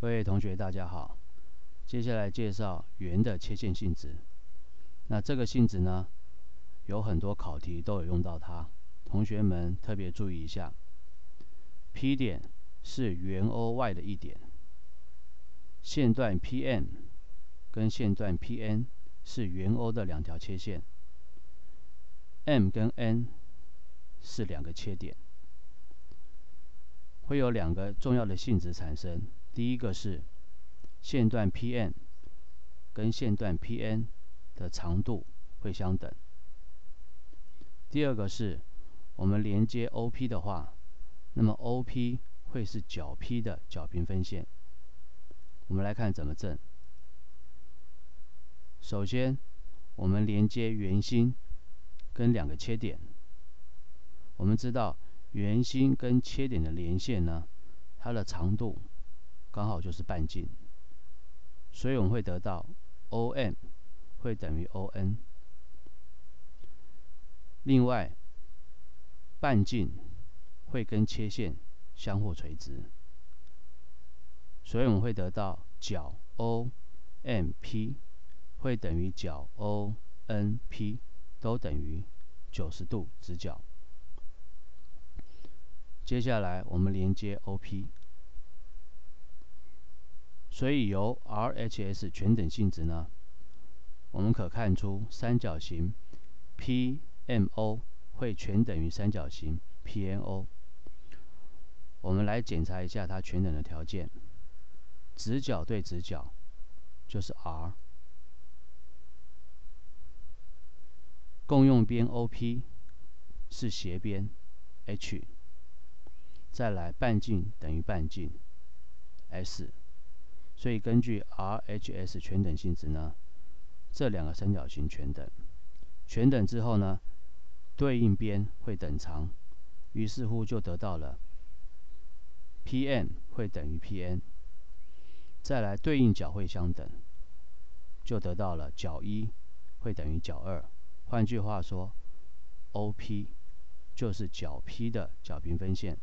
各位同学大家好，接下来介绍圆的切线性质。那这个性质呢，有很多考题都有用到它，同学们特别注意一下。P 点是圆 OY 的一点，线段 PM 跟线段 PN 是圆 O 的两条切线，M 跟 N 是两个切点，会有两个重要的性质产生。第一个是线段 PM 跟线段 PN 的长度会相等。第二个是我们连接 OP 的话，那么 OP 会是角 P 的角平分线。我们来看怎么证。首先，我们连接圆心跟两个切点。我们知道圆心跟切点的连线呢，它的长度刚好就是半径，所以我们会得到 OM 会等于 ON。另外，半径会跟切线相互垂直，所以我们会得到角 OMP 会等于角 ONP 都等于90度直角。接下来我们连接 OP。所以由 RHS 全等性质呢，我们可看出三角形 PMO 会全等于三角形 PNO。我们来检查一下它全等的条件。直角对直角就是 R， 共用边 OP 是斜边 H， 再来半径等于半径 S。所以根据 RHS 全等性质呢，这两个三角形全等。全等之后呢，对应边会等长，于是乎就得到了 PM 会等于 PN。再来对应角会相等，就得到了角1会等于角2。换句话说 ，OP 就是角 P 的角平分线。